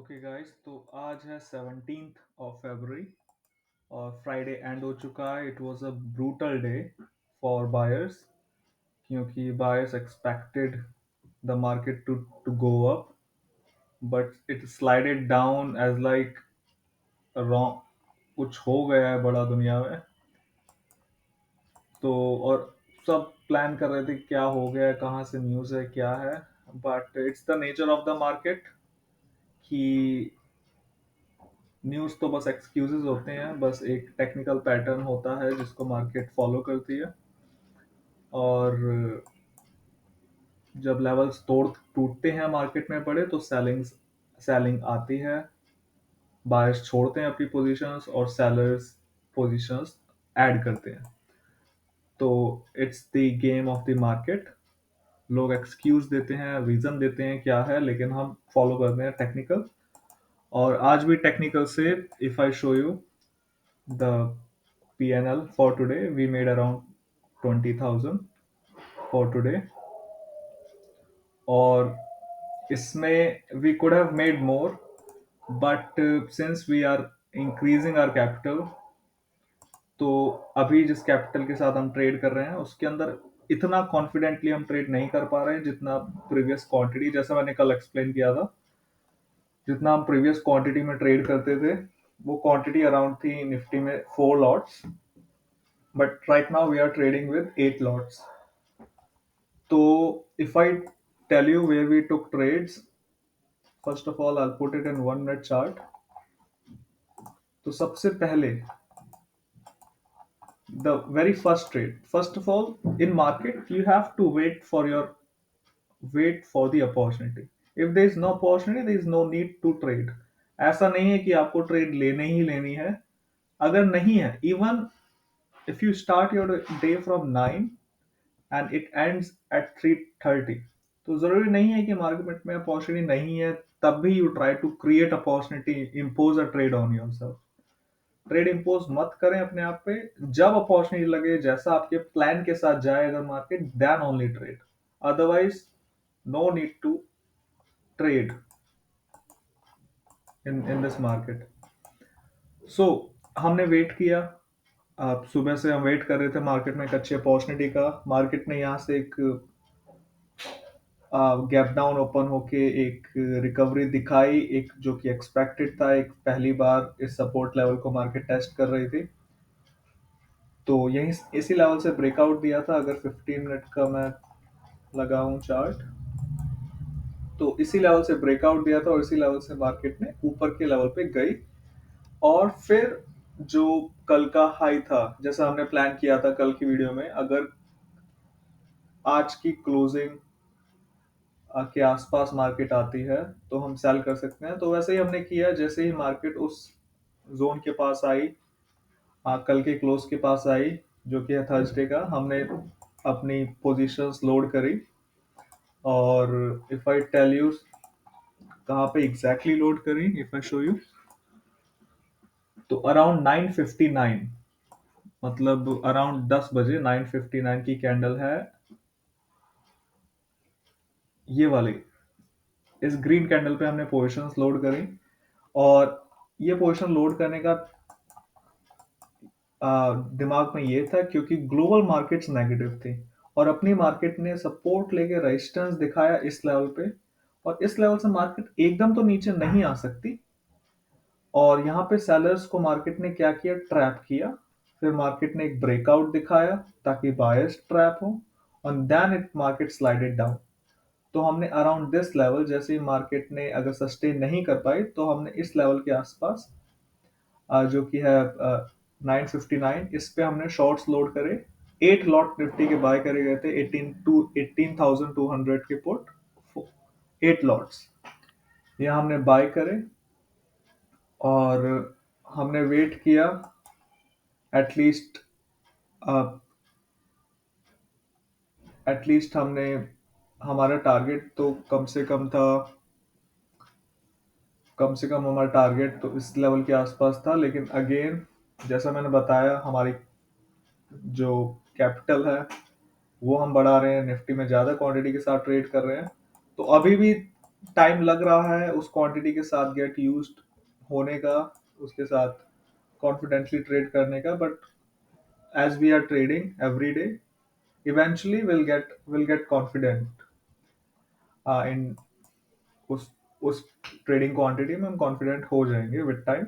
Okay guys, तो आज है 17th ऑफ फरवरी और फ्राइडे एंड हो चुका है। It was a brutal day for buyers क्योंकि buyers expected the market to go up, but it slided down as like wrong. कुछ हो गया है बड़ा दुनिया में। तो और सब प्लान कर रहे थे क्या हो गया है, कहाँ से न्यूज़ है, क्या है। But it's the nature of the market कि न्यूज़ तो बस एक्सक्यूजेस होते हैं, बस एक टेक्निकल पैटर्न होता है जिसको मार्केट फॉलो करती है। और जब लेवल्स तोड़ टूटते हैं मार्केट में पड़े तो सेलिंग आती है। बायर्स छोड़ते हैं अपनी पोजीशंस और सेलर्स पोजीशंस ऐड करते हैं। तो it's the game of the market. लोग एक्सक्यूज देते हैं, रीजन देते हैं क्या है, लेकिन हम फॉलो करते हैं टेक्निकल। और आज भी टेक्निकल से if I show you the PNL for today, we made around 20,000 for today. और इसमें we could have made more, but since we are increasing our capital, तो अभी जिस कैपिटल के साथ हम ट्रेड कर रहे हैं उसके अंदर इतना कॉन्फिडेंटली हम ट्रेड नहीं कर पा रहे हैं जितना प्रीवियस क्वांटिटी, जैसा मैंने कल एक्सप्लेन किया था, जितना हम प्रीवियस क्वांटिटी में ट्रेड करते थे वो क्वांटिटी अराउंड थी निफ्टी में 4 lots, but right now we are trading with 8 lots. So if I tell you where we took trades, first of all I'll put it in 1 minute chart. तो सबसे पहले the very first trade. First of all, in market you have to wait for the opportunity. If there is no opportunity, there is no need to trade. ऐसा नहीं है कि आपको trade लेने ही लेनी है। अगर नहीं है, even if you start your day from 9 and it ends at 3:30, तो जरूरी नहीं है कि मार्केट में अपॉर्चुनिटी नहीं है तब भी you try to create opportunity, impose a trade on yourself. Trade impose मत करें अपने आप पे। जब अपॉर्चुनिटी लगे, जैसा आपके प्लान के साथ जाए अगर market, then only trade. Otherwise no need to trade in this market. So हमने वेट किया। सुबह से हम वेट कर रहे थे मार्केट में एक अच्छी अपॉर्चुनिटी का। मार्केट ने यहाँ से एक गैप डाउन ओपन होके एक रिकवरी दिखाई, एक जो कि एक्सपेक्टेड था। एक पहली बार इस सपोर्ट लेवल को मार्केट टेस्ट कर रही थी, तो यही इसी लेवल से ब्रेकआउट दिया था। अगर 15 मिनट का मैं लगाऊं चार्ट, तो इसी लेवल से ब्रेकआउट दिया था और इसी लेवल से मार्केट ने ऊपर के लेवल पे गई। और फिर जो कल का हाई था, जैसा हमने प्लान किया था कल की वीडियो में, अगर आज की क्लोजिंग के आसपास मार्केट आती है तो हम सेल कर सकते हैं। तो वैसे ही हमने किया। जैसे ही मार्केट उस जोन के पास आई, कल के क्लोज के पास आई, जो कि है थर्सडे का, हमने अपनी पोजीशंस लोड करी। और इफ आई टेल यू कहाँ पे एग्जैक्टली लोड करी, इफ आई शो यू, तो अराउंड 9:59, मतलब अराउंड 10 बजे 9:59 की कैंडल है ये वाली। इस ग्रीन कैंडल पे हमने पोजीशंस लोड करी। और ये पोजीशन लोड करने का दिमाग में ये था क्योंकि ग्लोबल मार्केट्स नेगेटिव थी और अपनी मार्केट ने सपोर्ट लेके रेजिस्टेंस दिखाया इस लेवल पे। और इस लेवल से मार्केट एकदम तो नीचे नहीं आ सकती। और यहाँ पे सेलर्स को मार्केट ने क्या किया, ट्रैप किया। फिर मार्केट ने एक ब्रेकआउट दिखाया ताकि बायर्स ट्रैप हो, और then it market slided down. तो हमने अराउंड दिस लेवल, जैसे ही मार्केट ने अगर सस्टेन नहीं कर पाई, तो हमने इस लेवल के आसपास जो कि है 9:59, इस पे हमने शॉर्ट्स लोड करे। 8 लॉट निफ्टी के बाय करे गए थे 18,200 के पुट, 8 लॉट्स ये हमने बाय करे। और हमने वेट किया एटलीस्ट एटलीस्ट हमने, हमारा टारगेट तो कम से कम था, कम से कम हमारा टारगेट तो इस लेवल के आसपास था। लेकिन अगेन, जैसा मैंने बताया, हमारी जो कैपिटल है वो हम बढ़ा रहे हैं, निफ्टी में ज़्यादा क्वांटिटी के साथ ट्रेड कर रहे हैं। तो अभी भी टाइम लग रहा है उस क्वांटिटी के साथ गेट यूज्ड होने का, उसके साथ कॉन्फिडेंटली ट्रेड करने का, but as we are trading every day, eventually will get confident in उस उस ट्रेडिंग क्वांटिटी में हम कॉन्फिडेंट हो जाएंगे with time.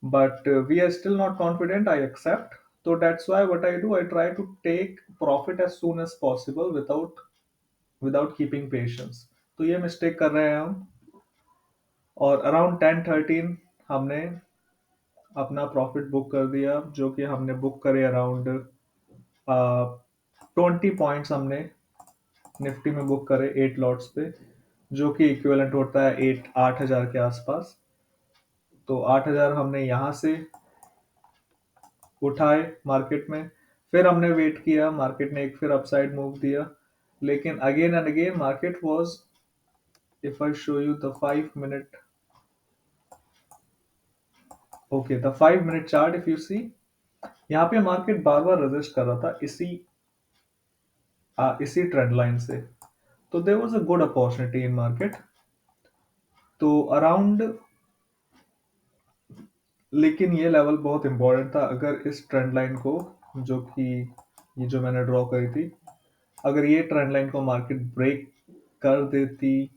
But we are still not confident, I accept. So that's why what I do, I try to take profit as soon as possible without keeping patience. तो ये mistake कर रहे हैं हम. और अराउंड 10-13 हमने अपना प्रॉफिट बुक कर दिया, जो कि हमने बुक करे अराउंड 20 पॉइंट्स हमने निफ्टी में बुक करे 8 लॉट्स पे, जो कि इक्विवेलेंट होता है 8,000 के आसपास. तो 8,000 हमने यहाँ से उठाए मार्केट में. फिर हमने वेट किया, मार्केट ने एक फिर अपसाइड मूव दिया, लेकिन again and again market was, if I show you the 5 minute, okay the 5 minute chart, if you see, यहाँ पे मार्केट बार बार रेजिस्ट कर रहा था इसी ट्रेंड लाइन से. तो there was a good opportunity in market. तो अराउंड, लेकिन ये लेवल बहुत इंपॉर्टेंट था. अगर इस ट्रेंड लाइन को, जो कि ये जो मैंने ड्रॉ करी थी, अगर ये ट्रेंड लाइन को मार्केट ब्रेक कर देती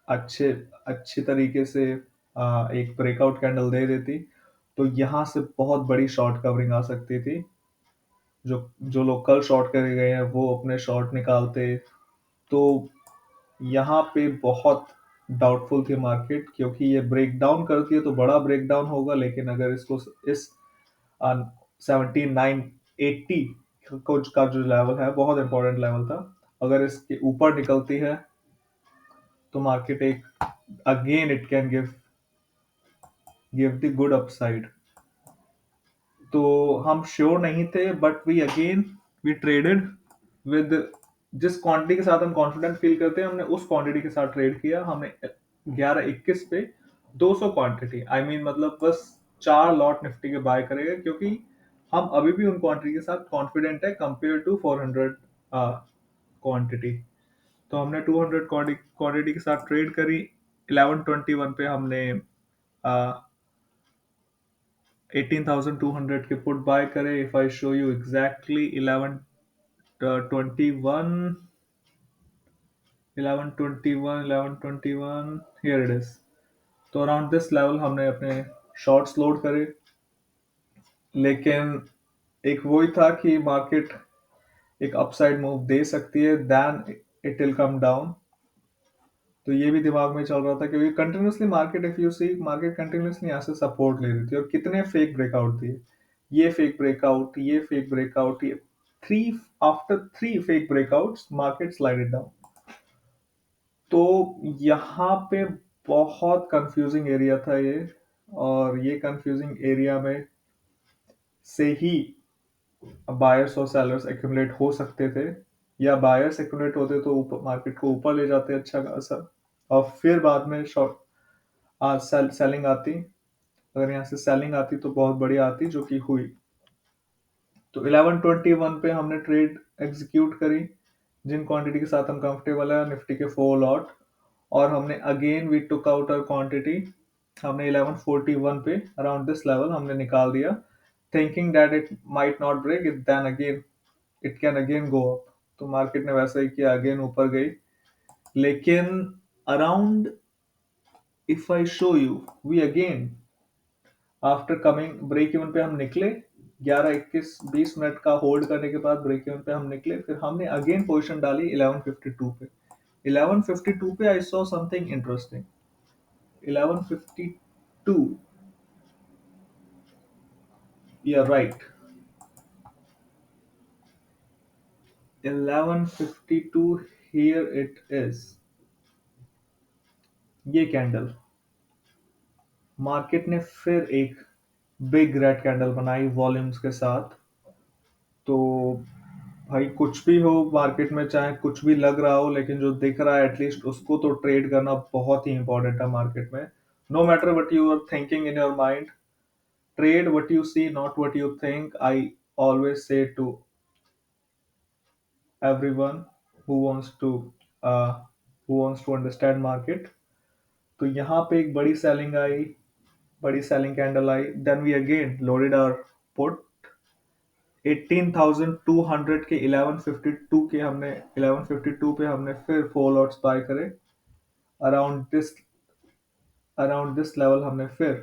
अच्छे अच्छी तरीके से, एक ब्रेकआउट कैंडल दे देती, तो यहाँ से बहुत बड़ी शॉर्ट कवरिंग आ सकती थी. जो जो लोग कल शॉर्ट करे गए हैं वो अपने शॉर्ट निकालते. तो यहाँ पे बहुत डाउटफुल थी मार्केट, क्योंकि ये ब्रेक डाउन करती है तो बड़ा ब्रेक डाउन होगा, लेकिन अगर इसको इस 17,980 कुछ का जो लेवल है, बहुत इंपॉर्टेंट लेवल था, अगर इसके ऊपर निकलती है तो मार्केट एक again it can give the good upside. तो हम श्योर नहीं थे, बट वी ट्रेडेड विद जिस क्वांटिटी के साथ हम कॉन्फिडेंट फील करते हैं, हमने उस क्वांटिटी के साथ ट्रेड किया. हमने 11-21 पे 200 क्वांटिटी, आई मीन मतलब बस 4 लॉट निफ्टी के बाय करेगा, क्योंकि हम अभी भी उन क्वांटिटी के साथ कॉन्फिडेंट है कंपेयर टू 400 क्वांटिटी. तो हमने 200 क्वांटिटी के साथ ट्रेड करी. 1121 पे हमने 18,200 के पुट बाय करे. If I show you exactly 1121, 1121 here it is. तो अराउंड दिस लेवल हमने अपने शॉर्ट्स लोड करे. लेकिन एक वही था कि मार्केट एक अपसाइड मूव दे सकती है, then it will come down. तो ये भी दिमाग में चल रहा था, क्योंकि continuously market, if you see, market continuously यहाँ से सपोर्ट ले रही थी, और कितने फेक ब्रेकआउट दिए. ये फेक ब्रेकआउट, ये फेक ब्रेकआउट, ये three after three fake breakouts market slided down. तो यहाँ पे बहुत कंफ्यूजिंग एरिया था ये. और ये कंफ्यूजिंग एरिया में से ही बायर्स और सेलर्स एक्यूमुलेट हो सकते थे, या बायर्स एक्यूमुलेट होते तो ऊपर मार्केट को ऊपर ले जाते अच्छा खासा, और फिर बाद में सेलिंग आती. अगर यहाँ से सेलिंग आती तो बहुत बढ़िया आती, जो कि हुई. तो 1121 पे हमने ट्रेड एग्जीक्यूट करी, जिन क्वांटिटी के साथ हम कंफर्टेबल है, निफ्टी के 4 लॉट. और हमने again we took out our quantity. हमने 1141 पे अराउंड दिस लेवल हमने निकाल दिया, thinking that it might not break it, then again it can again go up. तो मार्केट ने वैसा ही किया, अगेन ऊपर गई. लेकिन around, if I show you, we again after coming break even पे हम निकले. 11-21-20 मिनट का होल्ड करने के बाद ब्रेक इवन पे हम निकले. फिर हमने अगेन पोजीशन डाली 1152 पे. 1152 पे आई सॉ समथिंग इंटरेस्टिंग. 1152, या राइट, 1152, हियर इट इज. ये कैंडल मार्केट ने फिर एक बिग रेड कैंडल बनाई वॉल्यूम्स के साथ. तो भाई कुछ भी हो मार्केट में, चाहे कुछ भी लग रहा हो, लेकिन जो दिख रहा है एटलीस्ट उसको तो ट्रेड करना बहुत ही इंपॉर्टेंट है मार्केट में. No matter what you are thinking in your mind, trade what you see, not what you think. I always say to everyone who wants to uh, who wants to understand market. तो यहाँ पे एक बड़ी selling candle आई, then we again loaded our put 18,200 के 1152 के हमने 1152 पे हमने फिर फोर लॉट्स बाय करे। Around this around this level हमने फिर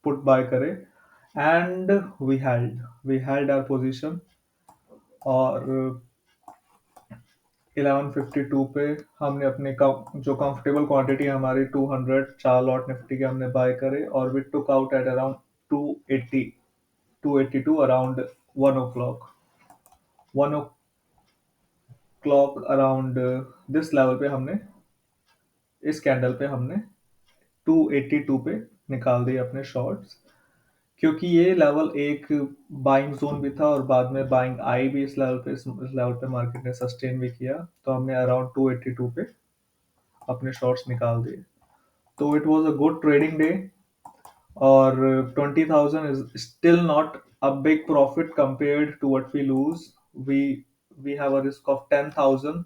पुट बाय करे, and we held our position. और 1152 पे हमने अपने जो कंफर्टेबल क्वांटिटी हमारी 200 चार लॉट निफ्टी के हमने बाय करे, और we took out at around 280 282 around 1 o'clock 1 o'clock around this level पे हमने, इस कैंडल पे हमने 282 पे निकाल दिए अपने शॉर्ट्स, क्योंकि ये लेवल एक बाइंग जोन भी था और बाद में बाइंग आई भी इस लेवल पे मार्केट ने सस्टेन भी किया, तो हमने अराउंड 282 पे अपने शॉर्ट्स निकाल दिए। तो it was a good trading day, और 20,000 is still not a big profit compared to what we lose. We we have a risk of 10,000,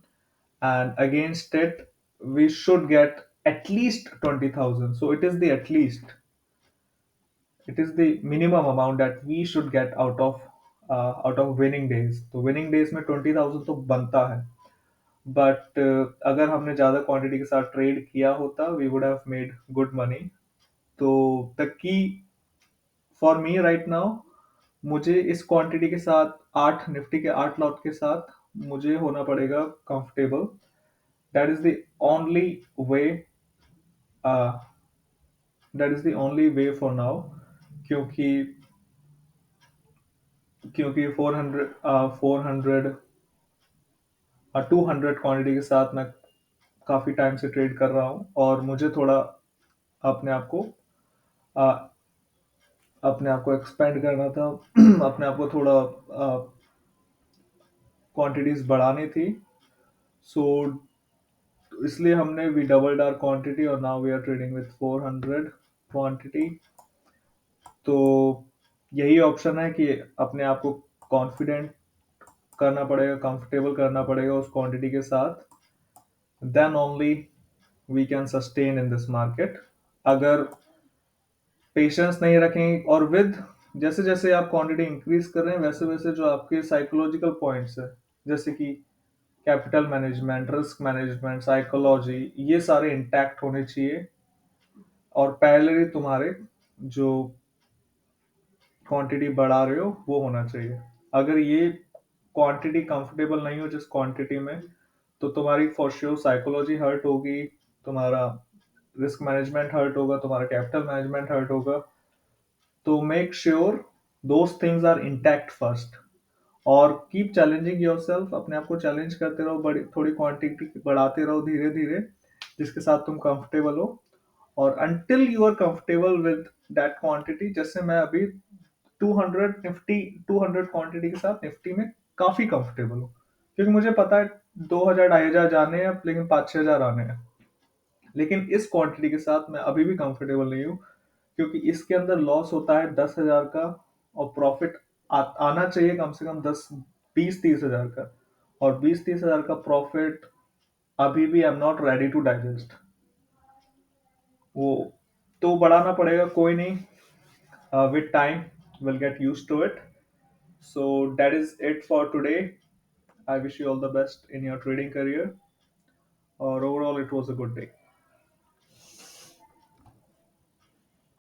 and against it we should get at least 20,000. So it is the minimum amount that we should get out of winning days. तो winning days में 20,000 तो बनता है, but अगर हमने ज़्यादा quantity के साथ ट्रेड किया होता, we would have made good money. तो the key for me right now, मुझे इस क्वांटिटी के साथ, आठ निफ्टी के 8 लॉट के साथ मुझे होना पड़ेगा comfortable. That is the only way that is the only way for now, क्योंकि क्योंकि 400 200 क्वांटिटी के साथ मैं काफ़ी टाइम से ट्रेड कर रहा हूँ, और मुझे थोड़ा अपने आप को अ, अपने आप को एक्सपेंड करना था। अपने आप को थोड़ा क्वांटिटीज बढ़ानी थी। सो इसलिए हमने वी डबल्ड आवर क्वांटिटी, और now we are trading with 400 quantity. तो यही ऑप्शन है कि अपने आप को कॉन्फिडेंट करना पड़ेगा, कंफर्टेबल करना पड़ेगा उस क्वांटिटी के साथ, then only we can sustain in this market. अगर पेशेंस नहीं रखें, और विद जैसे जैसे आप क्वांटिटी इंक्रीज कर रहे हैं, वैसे वैसे जो आपके साइकोलॉजिकल पॉइंट्स है, जैसे कि capital management, risk management, psychology, ये सारे इंटैक्ट होने चाहिए, और पैरेलली तुम्हारे जो क्वांटिटी बढ़ा रहे हो वो होना चाहिए। अगर ये क्वांटिटी कंफर्टेबल नहीं हो जिस क्वांटिटी में, तो तुम्हारी फॉर श्योर साइकोलॉजी हर्ट होगी, तुम्हारा रिस्क मैनेजमेंट हर्ट होगा, तुम्हारा कैपिटल मैनेजमेंट हर्ट होगा। तो make sure those things are intact first, और कीप चैलेंजिंग योरसेल्फ, अपने आप को चैलेंज करते रहो, बड़ी थोड़ी क्वांटिटी बढ़ाते रहो धीरे धीरे, जिसके साथ तुम कंफर्टेबल हो, और until you are comfortable with that quantity. जैसे मैं अभी 200 क्वांटिटी के साथ निफ्टी में काफी कंफर्टेबल हूँ, क्योंकि मुझे पता है 2,000 2,500 जाने हैं, लेकिन 5-6 हजार आने हैं। लेकिन इस क्वांटिटी के साथ मैं अभी भी कंफर्टेबल नहीं हूँ, क्योंकि इसके अंदर लॉस होता है 10,000 का, और प्रॉफिट आना चाहिए कम से कम 10, 20, 30 हजार का, और 20-30 हजार का प्रॉफिट अभी भी I am not ready to digest. वो तो बढ़ाना पड़ेगा, कोई नहीं, with time will get used to it. So that is it for today. I wish you all the best in your trading career, और overall it was a good day.